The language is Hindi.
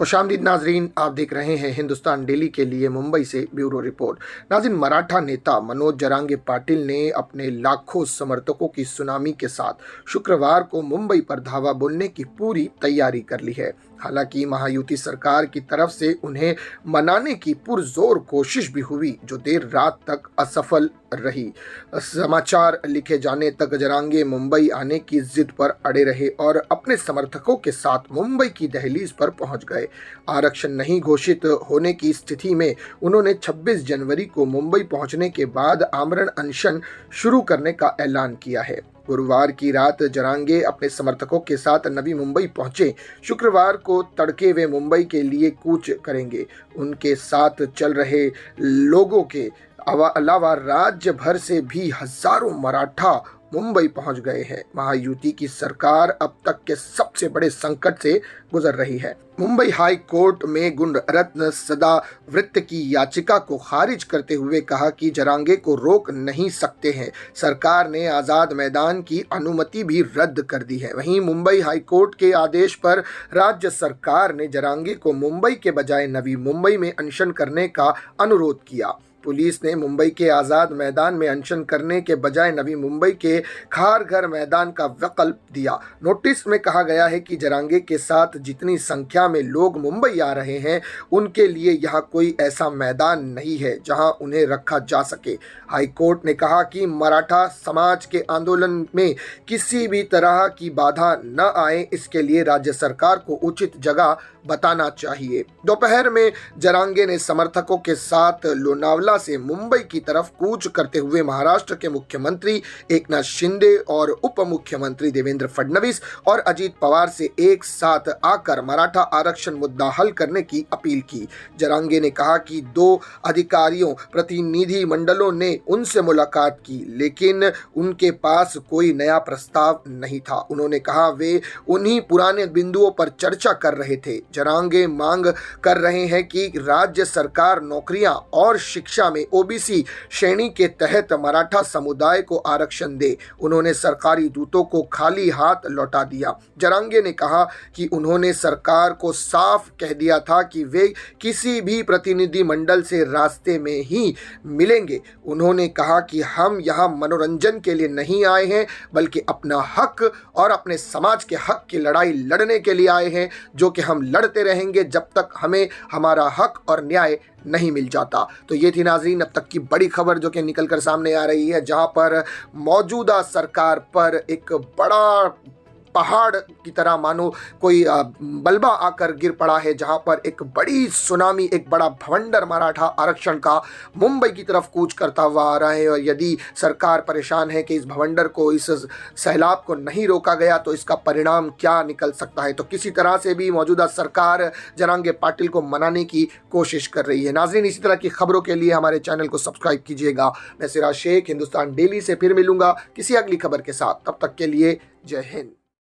खुशामदीद नाजरीन, आप देख रहे हैं हिंदुस्तान डेली के लिए मुंबई से ब्यूरो रिपोर्ट। नाज़रीन, मराठा नेता मनोज जरांगे पाटिल ने अपने लाखों समर्थकों की सुनामी के साथ शुक्रवार को मुंबई पर धावा बोलने की पूरी तैयारी कर ली है। हालांकि महायुति सरकार की तरफ से उन्हें मनाने की पुरजोर कोशिश भी हुई, जो देर रात तक असफल रही। समाचार लिखे जाने तक जरांगे मुंबई आने की जिद पर अड़े रहे और अपने समर्थकों के साथ मुंबई की दहलीज पर पहुंच गए। आरक्षण नहीं घोषित होने की स्थिति में उन्होंने 26 जनवरी को मुंबई पहुंचने के बाद आमरण अनशन शुरू करने का ऐलान किया है। गुरुवार की रात जरांगे अपने समर्थकों के साथ नवी मुंबई पहुंचे। शुक्रवार को तड़के वे मुंबई के लिए कूच करेंगे। उनके साथ चल रहे लोगों के अलावा राज्य भर से भी हजारों मराठा मुंबई पहुंच गए हैं। महायुति की सरकार अब तक के सबसे बड़े संकट से गुजर रही है। मुंबई हाई कोर्ट में गुणरत्न सदावृत्त की याचिका को खारिज करते हुए कहा कि जरांगे को रोक नहीं सकते हैं। सरकार ने आज़ाद मैदान की अनुमति भी रद्द कर दी है। वहीं मुंबई हाई कोर्ट के आदेश पर राज्य सरकार ने जरांगे को मुंबई के बजाय नवी मुंबई में अनशन करने का अनुरोध किया। पुलिस ने मुंबई के आज़ाद मैदान में अनशन करने के बजाय नवी मुंबई के खारघर मैदान का विकल्प दिया। नोटिस में कहा गया है कि जरांगे के साथ जितनी संख्या में लोग मुंबई आ रहे हैं, उनके लिए यहाँ कोई ऐसा मैदान नहीं है जहाँ उन्हें रखा जा सके। हाईकोर्ट ने कहा कि मराठा समाज के आंदोलन में किसी भी तरह की बाधा न आए, इसके लिए राज्य सरकार को उचित जगह बताना चाहिए। दोपहर में जरांगे ने समर्थकों के साथ लोनावला से मुंबई की तरफ कूच करते हुए महाराष्ट्र के मुख्यमंत्री एकनाथ शिंदे और उप मुख्यमंत्री देवेंद्र फडणवीस और अजीत पवार से एक साथ आकर मराठा आरक्षण मुद्दा हल करने की अपील की। जरांगे ने कहा कि 2 अधिकारियों प्रतिनिधि मंडलों ने उनसे मुलाकात की, लेकिन उनके पास कोई नया प्रस्ताव नहीं था। उन्होंने कहा वे उन्हीं पुराने बिंदुओं पर चर्चा कर रहे थे। जरांगे मांग कर रहे हैं कि राज्य सरकार नौकरियां और शिक्षा में ओबीसी श्रेणी के तहत मराठा समुदाय को आरक्षण दे। उन्होंने सरकारी दूतों को खाली हाथ लौटा दिया। जरांगे ने कहा कि उन्होंने सरकार को साफ कह दिया था कि वे किसी भी प्रतिनिधि मंडल से रास्ते में ही मिलेंगे। उन्होंने कहा कि हम यहाँ मनोरंजन के लिए नहीं आए हैं, बल्कि अपना हक और अपने समाज के हक की लड़ाई लड़ने के लिए आए हैं, जो कि हम लड़ते रहेंगे जब तक हमें हमारा हक और न्याय नहीं मिल जाता। तो ये थी नाजरीन अब तक की बड़ी खबर जो कि निकल कर सामने आ रही है, जहां पर मौजूदा सरकार पर एक बड़ा पहाड़ की तरह मानो कोई मलबा आकर गिर पड़ा है, जहां पर एक बड़ी सुनामी, एक बड़ा भवंडर मराठा आरक्षण का मुंबई की तरफ कूच करता हुआ आ रहा है। और यदि सरकार परेशान है कि इस भवंडर को, इस सैलाब को नहीं रोका गया, तो इसका परिणाम क्या निकल सकता है। तो किसी तरह से भी मौजूदा सरकार जरांगे पाटिल को मनाने की कोशिश कर रही है। नाज़रीन, इसी तरह की खबरों के लिए हमारे चैनल को सब्सक्राइब कीजिएगा। मैं सिराज शेख हिंदुस्तान डेली से फिर मिलूंगा किसी अगली खबर के साथ। तब तक के लिए जय हिंद।